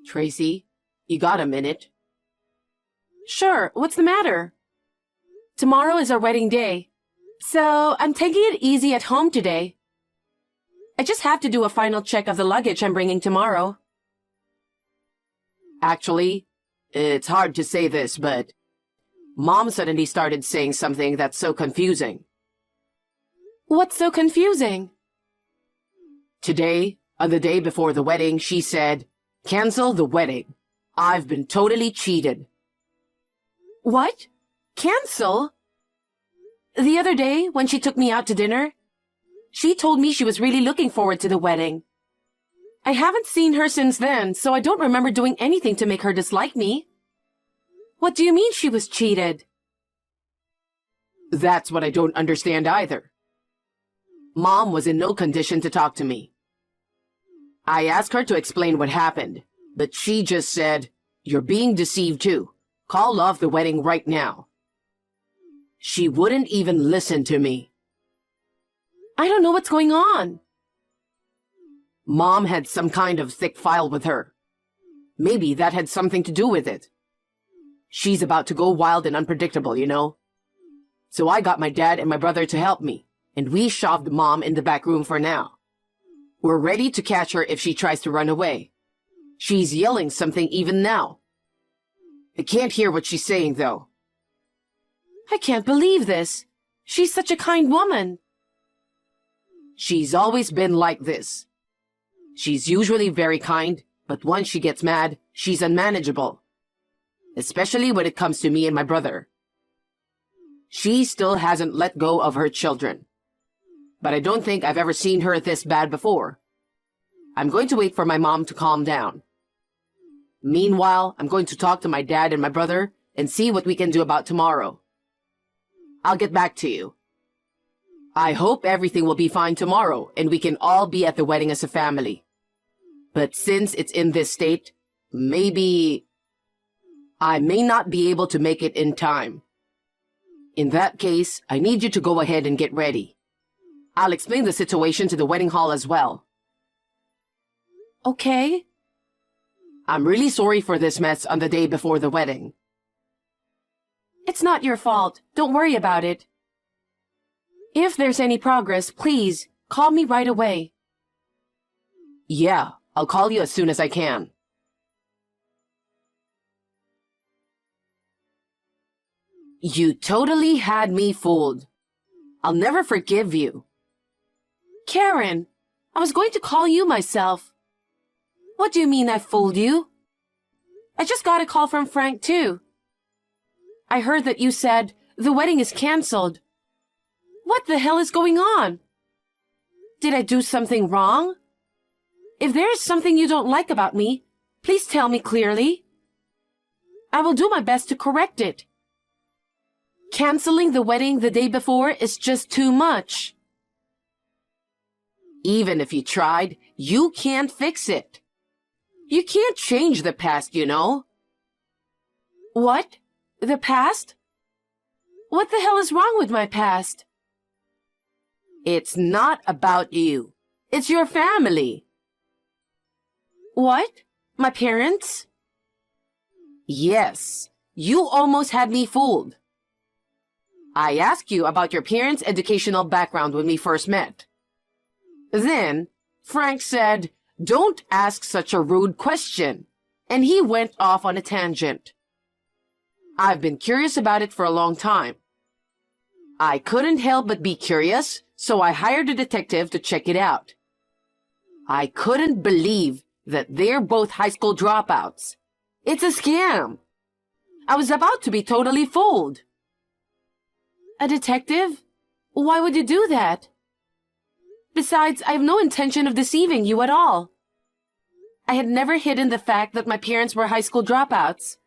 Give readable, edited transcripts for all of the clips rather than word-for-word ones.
Tracy, you got a minute? Sure, what's the matter? Tomorrow is our wedding day, so I'm taking it easy at home today. I just have to do a final check of the luggage I'm bringing tomorrow. Actually, it's hard to say this, but Mom suddenly started saying something that's so confusing. What's so confusing? Today, on the day before the wedding, she said, "Cancel the wedding. I've been totally cheated." What? Cancel? The other day, when she took me out to dinner, she told me she was really looking forward to the wedding. I haven't seen her since then, so I don't remember doing anything to make her dislike me. What do you mean she was cheated? That's what I don't understand either. Mom was in no condition to talk to me. I asked her to explain what happened, but she just said, "You're being deceived too. Call off the wedding right now." She wouldn't even listen to me. I don't know what's going on. Mom had some kind of thick file with her. Maybe that had something to do with it. She's about to go wild and unpredictable, you know. So I got my dad and my brother to help me, and we shoved Mom in the back room for now. We're ready to catch her if she tries to run away. She's yelling something even now. I can't hear what she's saying, though. I can't believe this. She's such a kind woman. She's always been like this. She's usually very kind, but once she gets mad, she's unmanageable. Especially when it comes to me and my brother. She still hasn't let go of her children. But I don't think I've ever seen her this bad before. I'm going to wait for my mom to calm down. Meanwhile, I'm going to talk to my dad and my brother and see what we can do about tomorrow. I'll get back to you. I hope everything will be fine tomorrow and we can all be at the wedding as a family. But since it's in this state, maybe I may not be able to make it in time. In that case, I need you to go ahead and get ready. I'll explain the situation to the wedding hall as well. Okay. I'm really sorry for this mess on the day before the wedding. It's not your fault. Don't worry about it. If there's any progress, please, call me right away. Yeah, I'll call you as soon as I can. You totally had me fooled. I'll never forgive you. Karen, I was going to call you myself. What do you mean I fooled you? I just got a call from Frank, too. I heard that you said the wedding is canceled. What the hell is going on? Did I do something wrong? If there is something you don't like about me, please tell me clearly. I will do my best to correct it. Canceling the wedding the day before is just too much. Even if you tried, you can't fix it. You can't change the past, you know. What? The past? What the hell is wrong with my past? It's not about you. It's your family. What? My parents? Yes. You almost had me fooled. I asked you about your parents' educational background when we first met. Then, Frank said, "Don't ask such a rude question," and he went off on a tangent. I've been curious about it for a long time. I couldn't help but be curious, so I hired a detective to check it out. I couldn't believe that they're both high school dropouts. It's a scam. I was about to be totally fooled. A detective? Why would you do that? Besides, I have no intention of deceiving you at all. I had never hidden the fact that my parents were high school dropouts.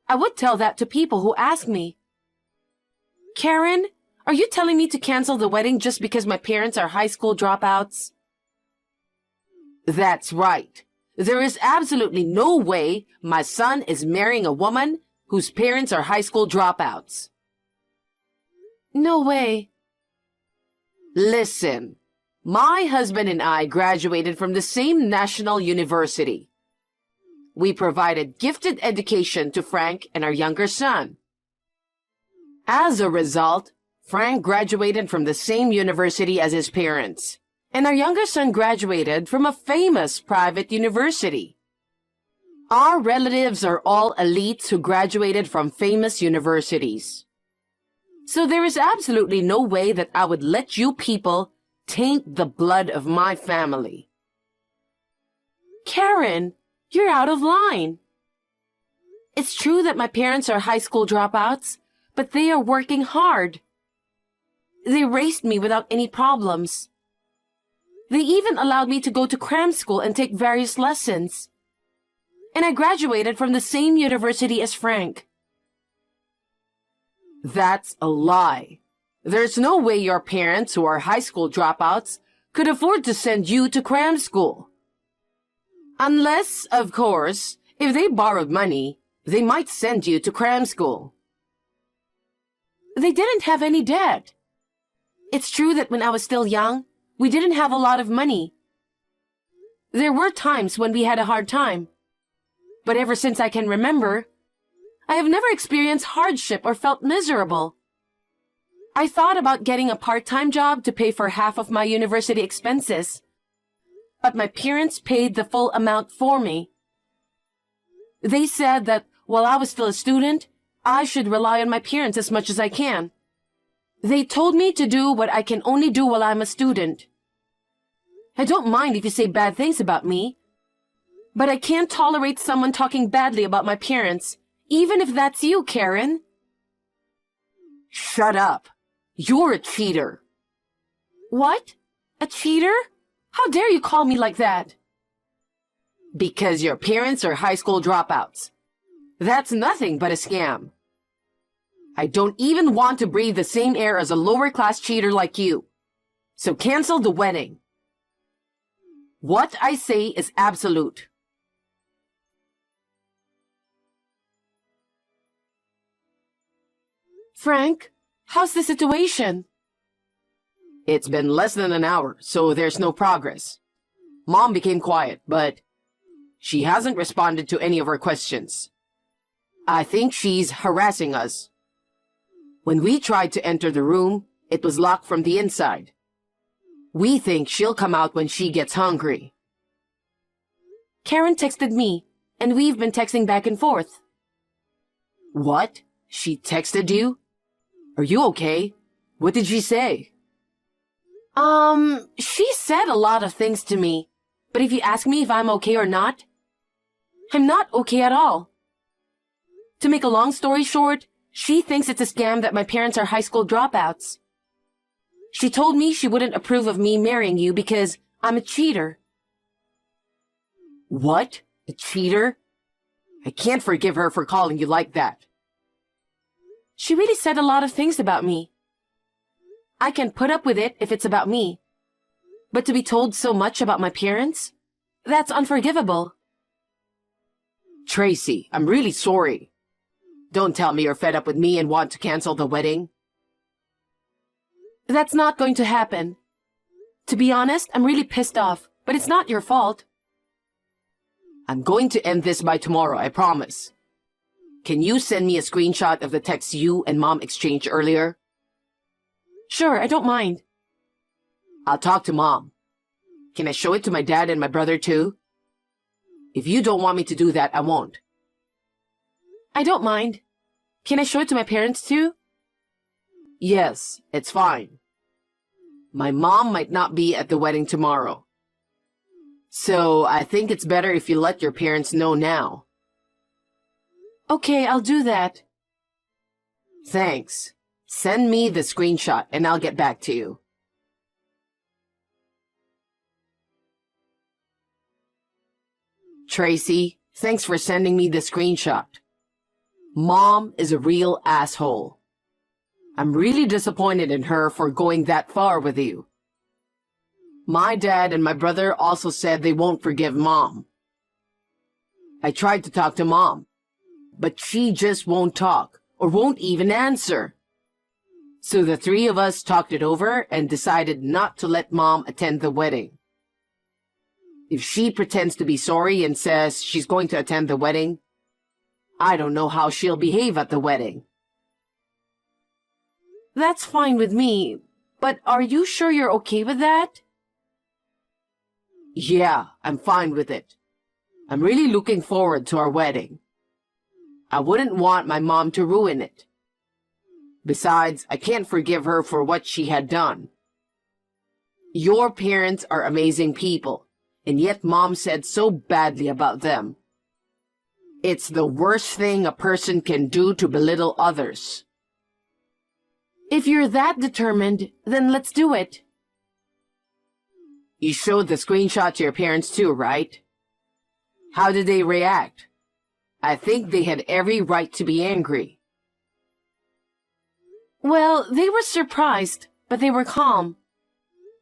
I would tell that to people who ask me. Karen, are you telling me to cancel the wedding just because my parents are high school dropouts? That's right. There is absolutely no way my son is marrying a woman whose parents are high school dropouts. No way. Listen, my husband and I graduated from the same national university. We provided gifted education to Frank and our younger son. As a result, Frank graduated from the same university as his parents, and our younger son graduated from a famous private university. Our relatives are all elites who graduated from famous universities. So there is absolutely no way that I would let you people taint the blood of my family. Karen, you're out of line. It's true that my parents are high school dropouts, but they are working hard. They raised me without any problems. They even allowed me to go to cram school and take various lessons. And I graduated from the same university as Frank. That's a lie. There's no way your parents, who are high school dropouts, could afford to send you to cram school. Unless, of course, if they borrowed money, they might send you to cram school. They didn't have any debt. It's true that when I was still young, we didn't have a lot of money. There were times when we had a hard time. But ever since I can remember, I have never experienced hardship or felt miserable. I thought about getting a part-time job to pay for half of my university expenses, but my parents paid the full amount for me. They said that while I was still a student, I should rely on my parents as much as I can. They told me to do what I can only do while I'm a student. I don't mind if you say bad things about me, but I can't tolerate someone talking badly about my parents, even if that's you, Karen. Shut up. You're a cheater. What? A cheater? How dare you call me like that? Because your parents are high school dropouts. That's nothing but a scam. I don't even want to breathe the same air as a lower-class cheater like you. So cancel the wedding. What I say is absolute. Frank, how's the situation? It's been less than an hour, so there's no progress. Mom became quiet, but she hasn't responded to any of our questions. I think she's harassing us. When we tried to enter the room, it was locked from the inside. We think she'll come out when she gets hungry. Karen texted me, and we've been texting back and forth. What? She texted you? Are you okay? What did she say? She said a lot of things to me, but if you ask me if I'm okay or not, I'm not okay at all. To make a long story short, she thinks it's a scam that my parents are high school dropouts. She told me she wouldn't approve of me marrying you because I'm a cheater. What? A cheater? I can't forgive her for calling you like that. She really said a lot of things about me. I can put up with it if it's about me. But to be told so much about my parents? That's unforgivable. Tracy, I'm really sorry. Don't tell me you're fed up with me and want to cancel the wedding. That's not going to happen. To be honest, I'm really pissed off, but it's not your fault. I'm going to end this by tomorrow, I promise. Can you send me a screenshot of the text you and Mom exchanged earlier? Sure, I don't mind. I'll talk to Mom. Can I show it to my dad and my brother too? If you don't want me to do that, I won't. I don't mind. Can I show it to my parents too? Yes, it's fine. My mom might not be at the wedding tomorrow. So I think it's better if you let your parents know now. Okay, I'll do that. Thanks. Send me the screenshot and I'll get back to you. Tracy, thanks for sending me the screenshot. Mom is a real asshole. I'm really disappointed in her for going that far with you. My dad and my brother also said they won't forgive Mom. I tried to talk to Mom, but she just won't talk or won't even answer. So the three of us talked it over and decided not to let Mom attend the wedding. If she pretends to be sorry and says she's going to attend the wedding, I don't know how she'll behave at the wedding. That's fine with me, but are you sure you're okay with that? Yeah, I'm fine with it. I'm really looking forward to our wedding. I wouldn't want my mom to ruin it. Besides, I can't forgive her for what she had done. Your parents are amazing people, and yet Mom said so badly about them. It's the worst thing a person can do to belittle others. If you're that determined, then let's do it. You showed the screenshot to your parents too, right? How did they react? I think they had every right to be angry. Well, they were surprised, but they were calm.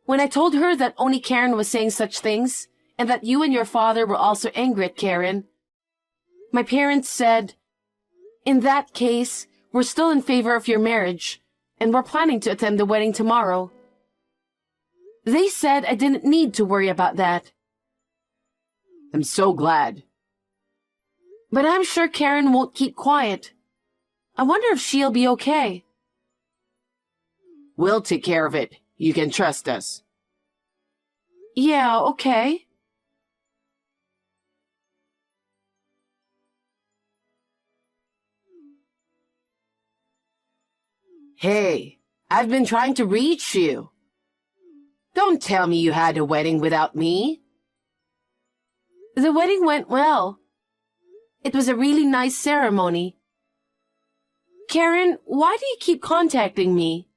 When I told her that only Karen was saying such things, and that you and your father were also angry at Karen, my parents said, "In that case, we're still in favor of your marriage, and we're planning to attend the wedding tomorrow." They said I didn't need to worry about that. I'm so glad. But I'm sure Karen won't keep quiet. I wonder if she'll be okay. We'll take care of it. You can trust us. Yeah, okay. Hey, I've been trying to reach you. Don't tell me you had a wedding without me. The wedding went well. It was a really nice ceremony. Karen, why do you keep contacting me?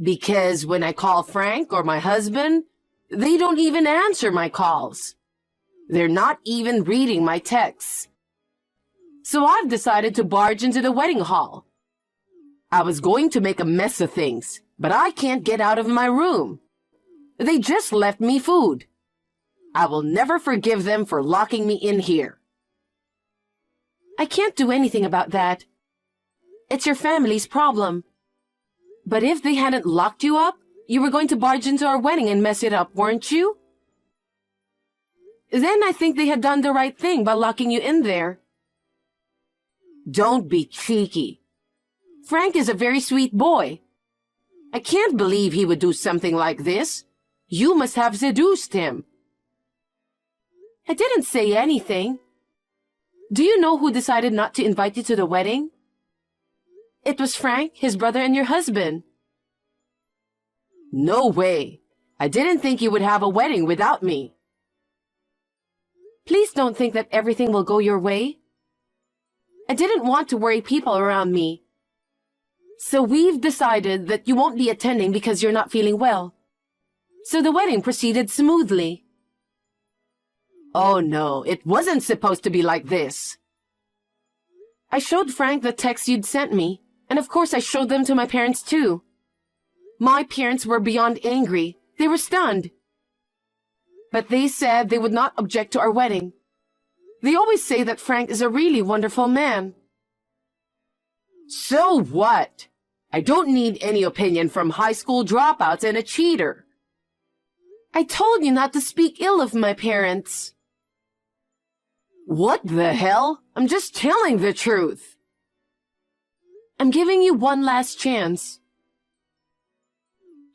Because when I call Frank or my husband, they don't even answer my calls. They're not even reading my texts. So I've decided to barge into the wedding hall. I was going to make a mess of things, but I can't get out of my room. They just left me food. I will never forgive them for locking me in here. I can't do anything about that. It's your family's problem. But if they hadn't locked you up, you were going to barge into our wedding and mess it up, weren't you? Then I think they had done the right thing by locking you in there. Don't be cheeky. Frank is a very sweet boy. I can't believe he would do something like this. You must have seduced him. I didn't say anything. Do you know who decided not to invite you to the wedding? It was Frank, his brother, and your husband. No way. I didn't think you would have a wedding without me. Please don't think that everything will go your way. I didn't want to worry people around me. So we've decided that you won't be attending because you're not feeling well. So the wedding proceeded smoothly. Oh no, it wasn't supposed to be like this. I showed Frank the texts you'd sent me, and of course I showed them to my parents too. My parents were beyond angry. They were stunned. But they said they would not object to our wedding. They always say that Frank is a really wonderful man. So what? I don't need any opinion from high school dropouts and a cheater. I told you not to speak ill of my parents. What the hell? I'm just telling the truth. I'm giving you one last chance.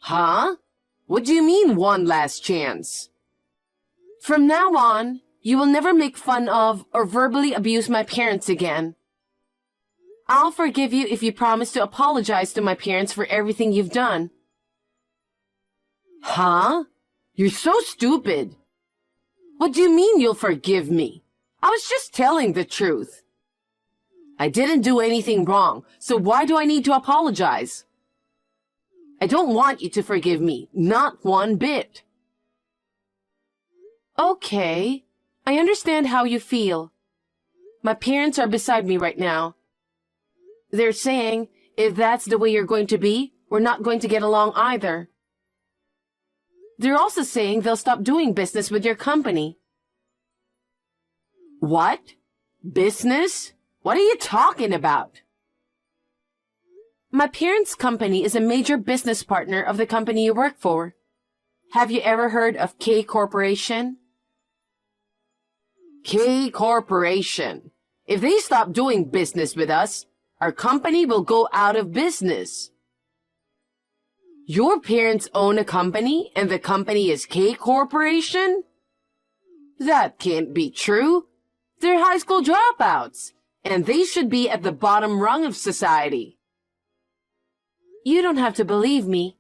Huh? What do you mean, one last chance? From now on, you will never make fun of or verbally abuse my parents again. I'll forgive you if you promise to apologize to my parents for everything you've done. Huh? You're so stupid. What do you mean you'll forgive me? I was just telling the truth. I didn't do anything wrong, so why do I need to apologize? I don't want you to forgive me, not one bit. Okay, I understand how you feel. My parents are beside me right now. They're saying, if that's the way you're going to be, we're not going to get along either. They're also saying they'll stop doing business with your company. What? Business? What are you talking about? My parents' company is a major business partner of the company you work for. Have you ever heard of K Corporation? K Corporation. If they stop doing business with us, our company will go out of business. Your parents own a company and the company is K Corporation? That can't be true. They're high school dropouts, and they should be at the bottom rung of society. You don't have to believe me.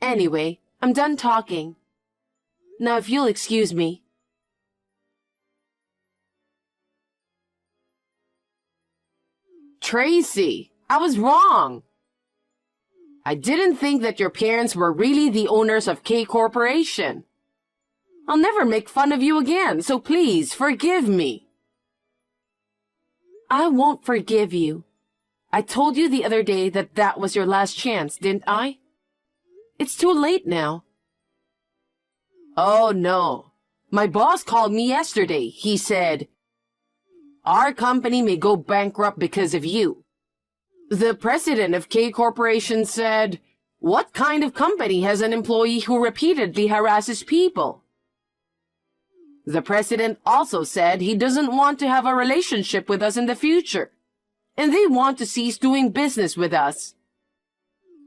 Anyway, I'm done talking. Now if you'll excuse me. Tracy, I was wrong. I didn't think that your parents were really the owners of K Corporation. I'll never make fun of you again, so please forgive me. I won't forgive you. I told you the other day that that was your last chance, didn't I? It's too late now. Oh no. My boss called me yesterday. He said, "Our company may go bankrupt because of you." The president of K Corporation said, "What kind of company has an employee who repeatedly harasses people?" The president also said he doesn't want to have a relationship with us in the future, and they want to cease doing business with us.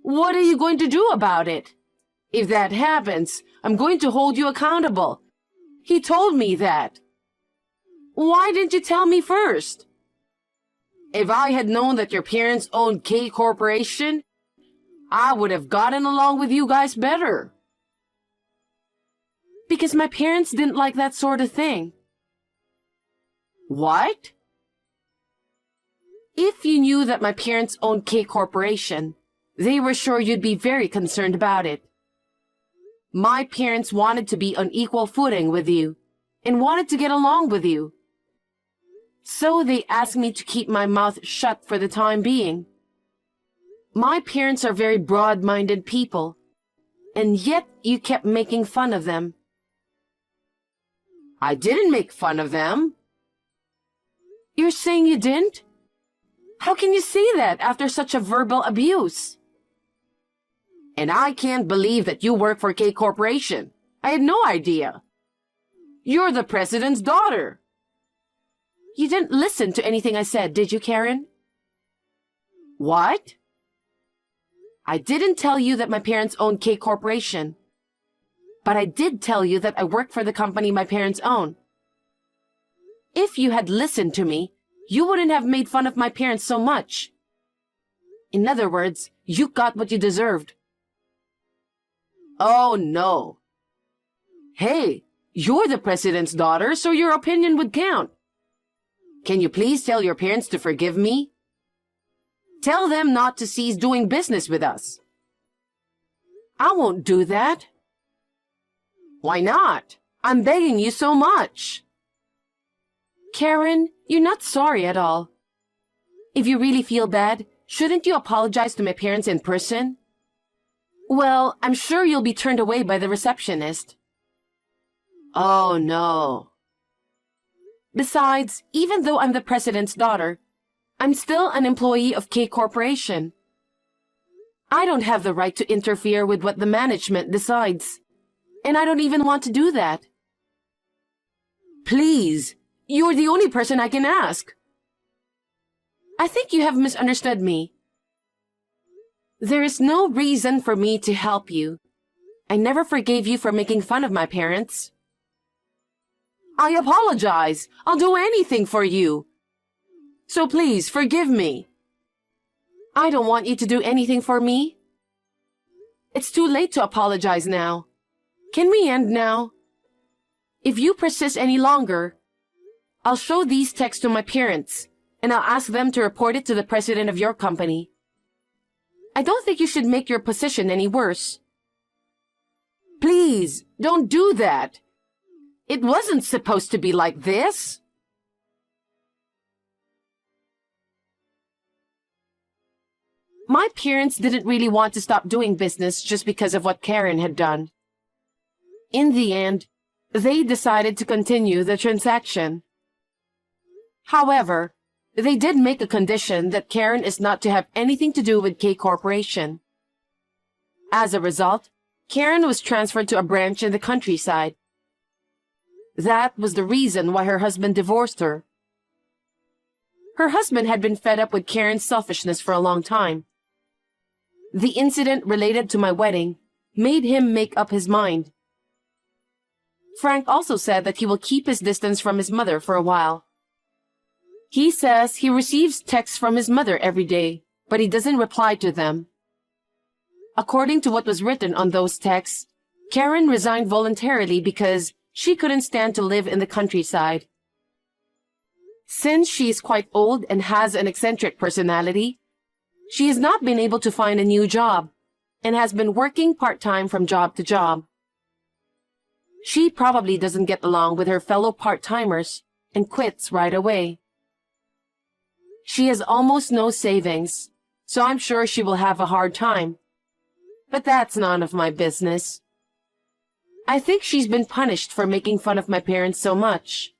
What are you going to do about it? If that happens, I'm going to hold you accountable. He told me that. Why didn't you tell me first? If I had known that your parents owned K Corporation, I would have gotten along with you guys better. Because my parents didn't like that sort of thing. What? If you knew that my parents owned K Corporation, they were sure you'd be very concerned about it. My parents wanted to be on equal footing with you and wanted to get along with you. So they asked me to keep my mouth shut for the time being. My parents are very broad-minded people, and yet you kept making fun of them. I didn't make fun of them. You're saying you didn't? How can you say that after such a verbal abuse? And I can't believe that you work for K Corporation. I had no idea. You're the president's daughter. You didn't listen to anything I said, did you, Karen? What? I didn't tell you that my parents own K Corporation. But I did tell you that I work for the company my parents own. If you had listened to me, you wouldn't have made fun of my parents so much. In other words, you got what you deserved. Oh, no. Hey, you're the president's daughter, so your opinion would count. Can you please tell your parents to forgive me? Tell them not to cease doing business with us. I won't do that. Why not? I'm begging you so much. Karen, you're not sorry at all. If you really feel bad, shouldn't you apologize to my parents in person? Well, I'm sure you'll be turned away by the receptionist. Oh, no. Besides, even though I'm the president's daughter, I'm still an employee of K Corporation. I don't have the right to interfere with what the management decides. And I don't even want to do that. Please, you're the only person I can ask. I think you have misunderstood me. There is no reason for me to help you. I never forgave you for making fun of my parents. I apologize. I'll do anything for you. So please, forgive me. I don't want you to do anything for me. It's too late to apologize now. Can we end now? If you persist any longer, I'll show these texts to my parents, and I'll ask them to report it to the president of your company. I don't think you should make your position any worse. Please, don't do that. It wasn't supposed to be like this. My parents didn't really want to stop doing business just because of what Karen had done. In the end, they decided to continue the transaction. However, they did make a condition that Karen is not to have anything to do with K Corporation. As a result, Karen was transferred to a branch in the countryside. That was the reason why her husband divorced her. Her husband had been fed up with Karen's selfishness for a long time. The incident related to my wedding made him make up his mind. Frank also said that he will keep his distance from his mother for a while. He says he receives texts from his mother every day, but he doesn't reply to them. According to what was written on those texts, Karen resigned voluntarily because she couldn't stand to live in the countryside. Since she is quite old and has an eccentric personality, she has not been able to find a new job and has been working part-time from job to job. She probably doesn't get along with her fellow part-timers and quits right away. She has almost no savings, so I'm sure she will have a hard time. But that's none of my business. I think she's been punished for making fun of my parents so much.